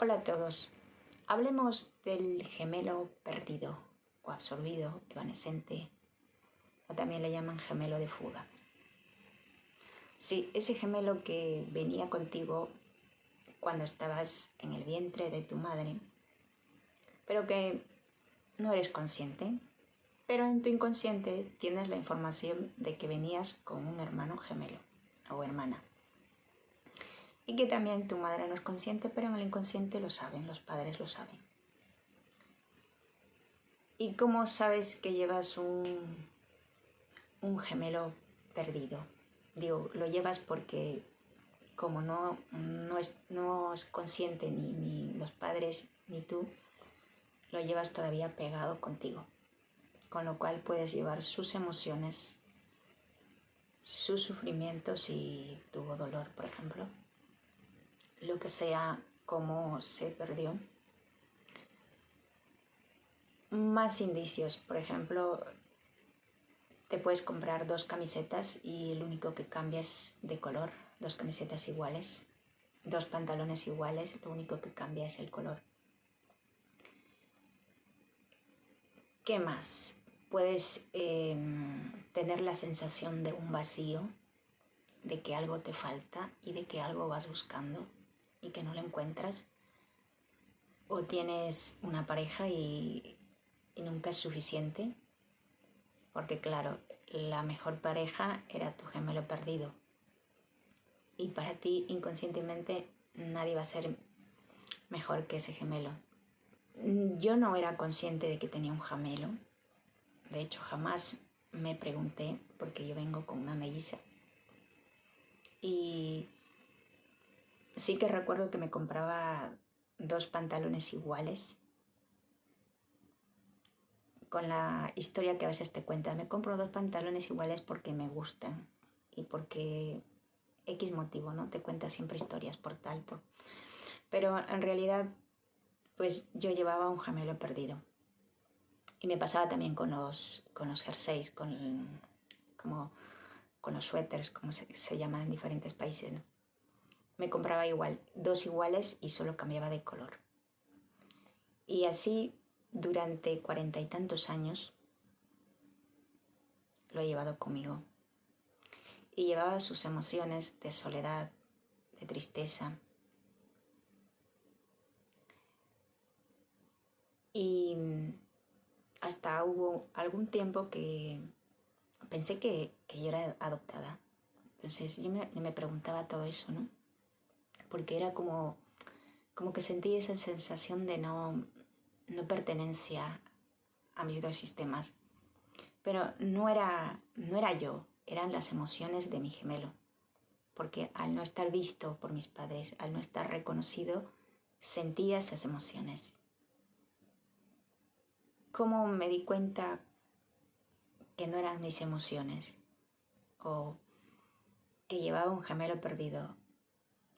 Hola a todos. Hablemos del gemelo perdido o absorbido, evanescente, o también le llaman gemelo de fuga. Sí, ese gemelo que venía contigo cuando estabas en el vientre de tu madre, pero que no eres consciente, pero en tu inconsciente tienes la información de que venías con un hermano gemelo o hermana. Y que también tu madre no es consciente, pero en el inconsciente lo saben, los padres lo saben. ¿Y cómo sabes que llevas un gemelo perdido? Digo, lo llevas porque como no es consciente ni los padres ni tú, lo llevas todavía pegado contigo. Con lo cual puedes llevar sus emociones, sus sufrimientos si tuvo dolor, por ejemplo. Lo que sea, cómo se perdió. Más indicios, por ejemplo, te puedes comprar 2 camisetas y lo único que cambia es de color, 2 camisetas iguales, 2 pantalones iguales, lo único que cambia es el color. ¿Qué más? Puedes tener la sensación de un vacío, de que algo te falta y de que algo vas buscando y que no lo encuentras. O tienes una pareja y nunca es suficiente, porque claro, la mejor pareja era tu gemelo perdido. Y para ti, inconscientemente, nadie va a ser mejor que ese gemelo. Yo no era consciente de que tenía un gemelo. De hecho, jamás me pregunté, porque yo vengo con una melliza. Y sí que recuerdo que me compraba 2 pantalones iguales, con la historia que a veces te cuentan. Me compro 2 pantalones iguales porque me gustan y porque X motivo, ¿no? Te cuenta siempre historias por tal, por... Pero en realidad, pues yo llevaba un gemelo perdido. Y me pasaba también con los jerseys, con los suéteres, como se llaman en diferentes países, ¿no? Me compraba igual, 2 iguales y solo cambiaba de color. Y así durante 40 y tantos años lo he llevado conmigo. Y llevaba sus emociones de soledad, de tristeza. Y hasta hubo algún tiempo que pensé que yo era adoptada. Entonces yo me preguntaba todo eso, ¿no? Porque era como que sentí esa sensación de no pertenencia a mis 2 sistemas. Pero no era yo, eran las emociones de mi gemelo. Porque al no estar visto por mis padres, al no estar reconocido, sentía esas emociones. ¿Cómo me di cuenta que no eran mis emociones? O que llevaba un gemelo perdido.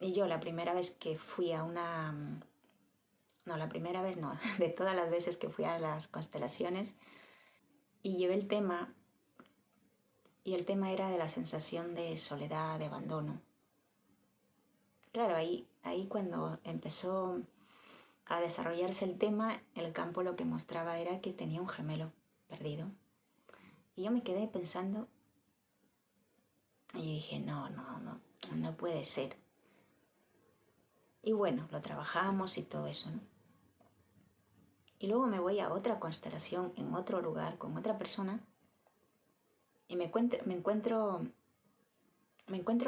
Y yo la primera vez que fui a una... No, la primera vez no, de todas las veces que fui a las constelaciones y llevé el tema, y el tema era de la sensación de soledad, de abandono. Claro, ahí cuando empezó a desarrollarse el tema, el campo lo que mostraba era que tenía un gemelo perdido. Y yo me quedé pensando y dije, no puede ser. Y bueno, lo trabajamos y todo eso, ¿no? Y luego me voy a otra constelación, en otro lugar, con otra persona, y me encuentro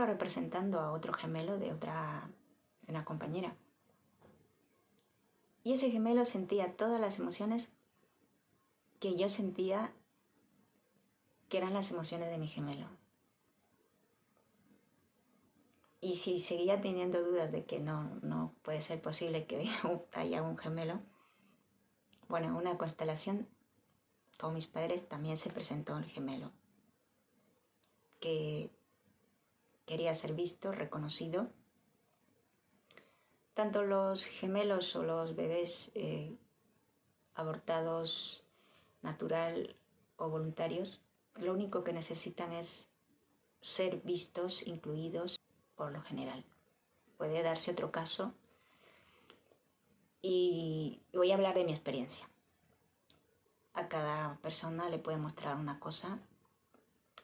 representando a otro gemelo de una compañera. Y ese gemelo sentía todas las emociones que yo sentía que eran las emociones de mi gemelo. Y si seguía teniendo dudas de que no puede ser posible que haya un gemelo, bueno, en una constelación con mis padres también se presentó el gemelo, que quería ser visto, reconocido. Tanto los gemelos o los bebés abortados natural o voluntarios, lo único que necesitan es ser vistos, incluidos por lo general. Puede darse otro caso voy a hablar de mi experiencia. A cada persona le puede mostrar una cosa.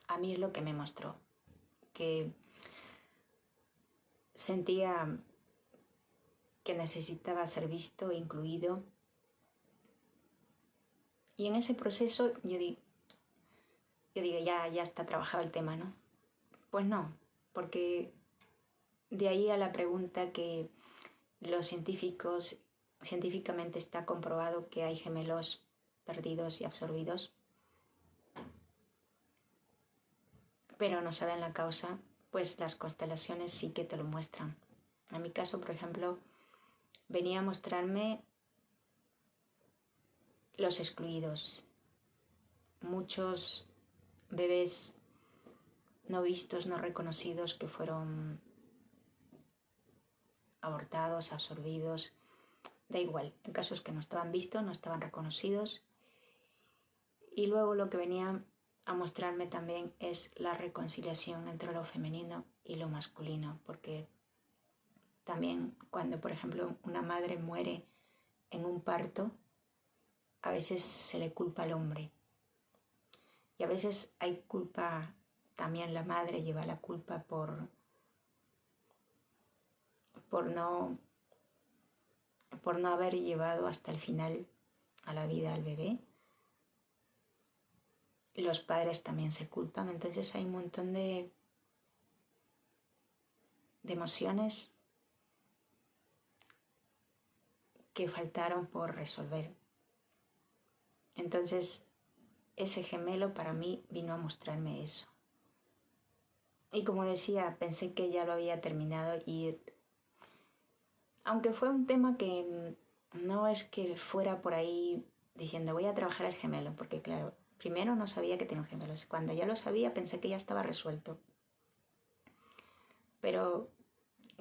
A mí es lo que me mostró, que sentía que necesitaba ser visto e incluido. Y en ese proceso yo digo, ya está trabajado el tema, ¿no? Pues no, porque de ahí a la pregunta que los científicamente está comprobado que hay gemelos perdidos y absorbidos, pero no saben la causa, pues las constelaciones sí que te lo muestran. En mi caso, por ejemplo, venía a mostrarme los excluidos, muchos bebés no vistos, no reconocidos, que fueron abortados, absorbidos, da igual, el caso es que no estaban vistos, no estaban reconocidos. Y luego lo que venía a mostrarme también es la reconciliación entre lo femenino y lo masculino, porque también cuando, por ejemplo, una madre muere en un parto, a veces se le culpa al hombre. Y a veces hay culpa, también la madre lleva la culpa por no haber llevado hasta el final a la vida al bebé. Los padres también se culpan, entonces hay un montón de emociones que faltaron por resolver. Entonces, ese gemelo para mí vino a mostrarme eso. Y como decía, pensé que ya lo había terminado y aunque fue un tema que no es que fuera por ahí diciendo voy a trabajar el gemelo, porque claro, primero no sabía que tenía un gemelo. Cuando ya lo sabía pensé que ya estaba resuelto. Pero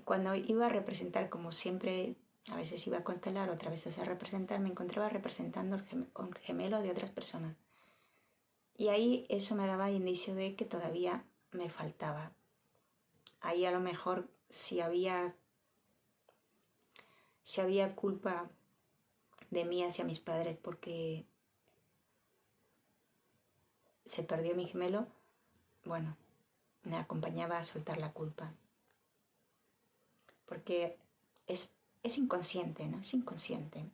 cuando iba a representar, como siempre, a veces iba a constelar, otras veces a representar, me encontraba representando un gemelo de otras personas. Y ahí eso me daba indicio de que todavía me faltaba. Ahí a lo mejor si había culpa de mí hacia mis padres porque se perdió mi gemelo, bueno, me acompañaba a soltar la culpa. Porque es inconsciente, ¿no? Es inconsciente.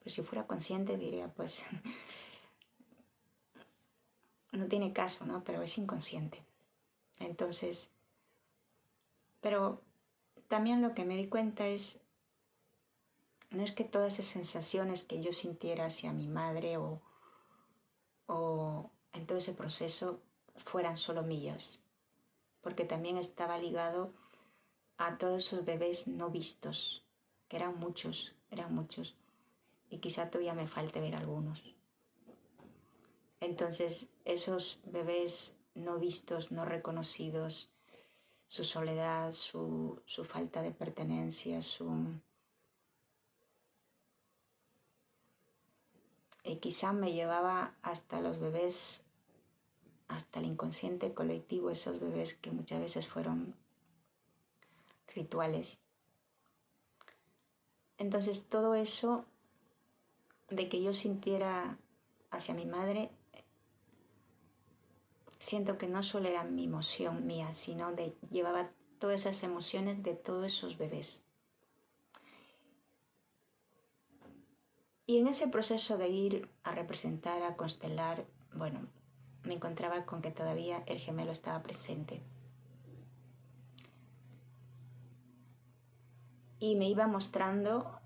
Pues si fuera consciente diría, pues no tiene caso, ¿no? Pero es inconsciente. Entonces, pero también lo que me di cuenta es, no es que todas esas sensaciones que yo sintiera hacia mi madre o en todo ese proceso fueran solo mías, porque también estaba ligado a todos esos bebés no vistos, que eran muchos, y quizá todavía me falte ver algunos. Entonces, esos bebés no vistos, no reconocidos, su soledad, su falta de pertenencia, quizá me llevaba hasta los bebés, hasta el inconsciente colectivo, esos bebés que muchas veces fueron rituales. Entonces, todo eso de que yo sintiera hacia mi madre, siento que no solo era mi emoción mía, sino llevaba todas esas emociones de todos esos bebés. Y en ese proceso de ir a representar, a constelar, bueno, me encontraba con que todavía el gemelo estaba presente. Y me iba mostrando,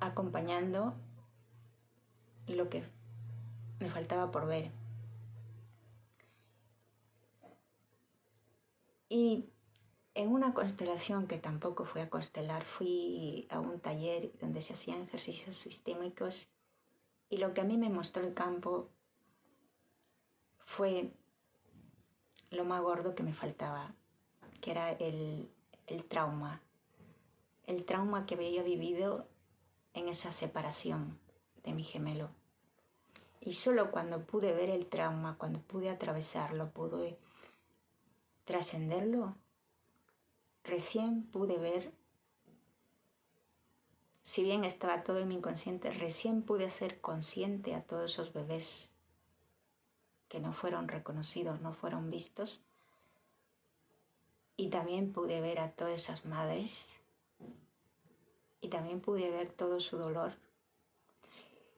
acompañando lo que me faltaba por ver. Y en una constelación que tampoco fui a constelar, fui a un taller donde se hacían ejercicios sistémicos y lo que a mí me mostró el campo fue lo más gordo que me faltaba, que era el trauma que había vivido en esa separación de mi gemelo. Y solo cuando pude ver el trauma, cuando pude atravesarlo, pude trascenderlo, recién pude ver si bien estaba todo en mi inconsciente, recién pude hacer consciente a todos esos bebés que no fueron reconocidos, no fueron vistos. Y también pude ver a todas esas madres. Y también pude ver todo su dolor.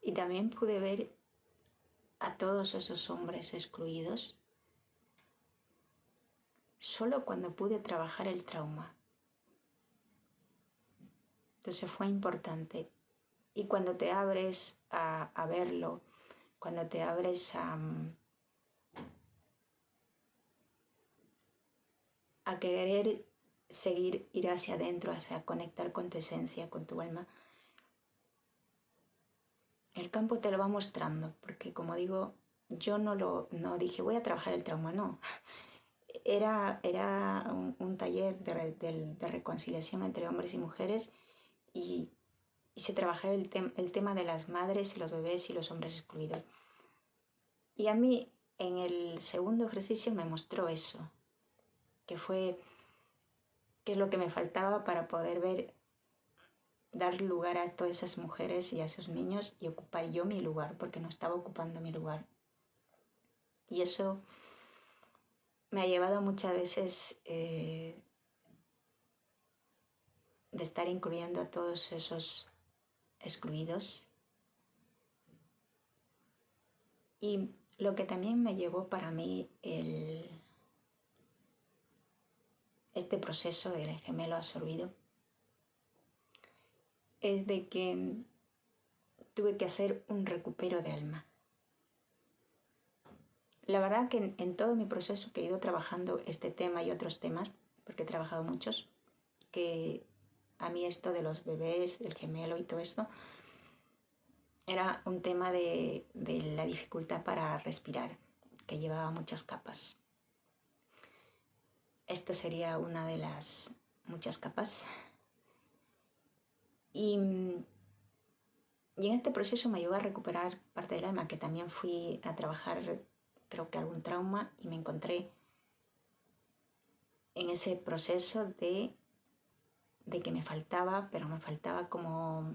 Y también pude ver a todos esos hombres excluidos. Solo cuando pude trabajar el trauma. Entonces fue importante. Y cuando te abres a verlo, cuando te abres a querer seguir, ir hacia adentro, hacia conectar con tu esencia, con tu alma, el campo te lo va mostrando, porque como digo, yo no dije voy a trabajar el trauma, no. Era un taller de reconciliación entre hombres y mujeres y se trabajaba el tema de las madres y los bebés y los hombres excluidos. Y a mí en el segundo ejercicio me mostró eso, que fue qué es lo que me faltaba para poder ver, dar lugar a todas esas mujeres y a esos niños y ocupar yo mi lugar, porque no estaba ocupando mi lugar. Y eso me ha llevado muchas veces de estar incluyendo a todos esos excluidos. Y lo que también me llevó para mí este proceso del gemelo absorbido es de que tuve que hacer un recupero de alma. La verdad que en todo mi proceso que he ido trabajando este tema y otros temas, porque he trabajado muchos, que a mí esto de los bebés, del gemelo y todo esto, era un tema de la dificultad para respirar, que llevaba muchas capas. Esto sería una de las muchas capas. Y en este proceso me ayudó a recuperar parte del alma, que también fui a trabajar, creo que algún trauma, y me encontré en ese proceso de que me faltaba, pero me faltaba como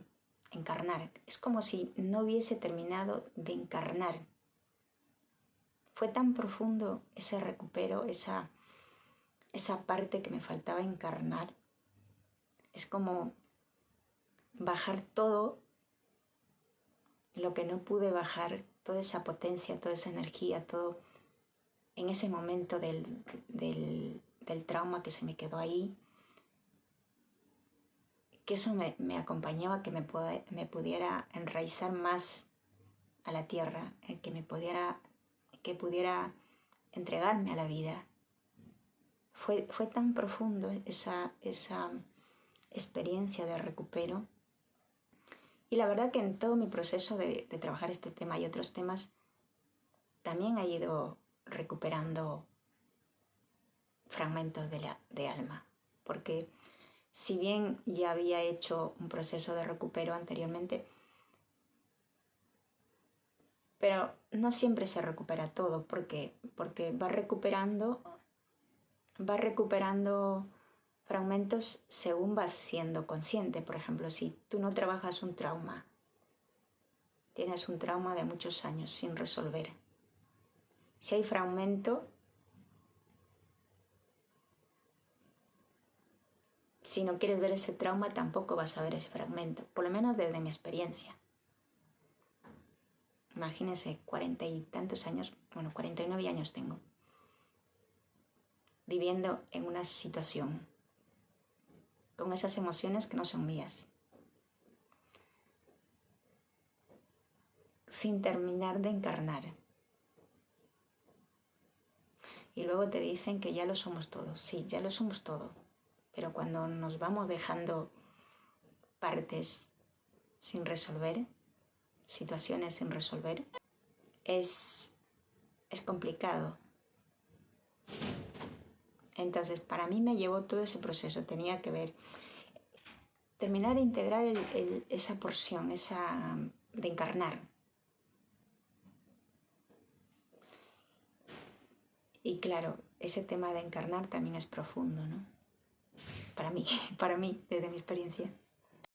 encarnar. Es como si no hubiese terminado de encarnar. Fue tan profundo ese recupero, esa parte que me faltaba encarnar. Es como bajar todo lo que no pude bajar, toda esa potencia, toda esa energía, todo en ese momento del trauma que se me quedó ahí, que eso me acompañaba, que me pudiera enraizar más a la tierra, que pudiera entregarme a la vida. Fue tan profundo esa experiencia de recupero. Y la verdad que en todo mi proceso de trabajar este tema y otros temas, también he ido recuperando fragmentos de alma. Porque si bien ya había hecho un proceso de recupero anteriormente, pero no siempre se recupera todo. ¿Por qué? Porque va recuperando fragmentos según vas siendo consciente. Por ejemplo, si tú no trabajas un trauma, tienes un trauma de muchos años sin resolver. Si hay fragmento, si no quieres ver ese trauma, tampoco vas a ver ese fragmento, por lo menos desde mi experiencia. Imagínense, 40 y tantos años, 49 años tengo, viviendo en una situación con esas emociones que no son mías, sin terminar de encarnar. Y luego te dicen que ya lo somos todos. Sí, ya lo somos todo. Pero cuando nos vamos dejando partes sin resolver, situaciones sin resolver, es complicado. Entonces, para mí me llevó todo ese proceso. Tenía que ver, terminar de integrar esa porción, de encarnar. Y claro, ese tema de encarnar también es profundo, ¿no? Para mí, desde mi experiencia.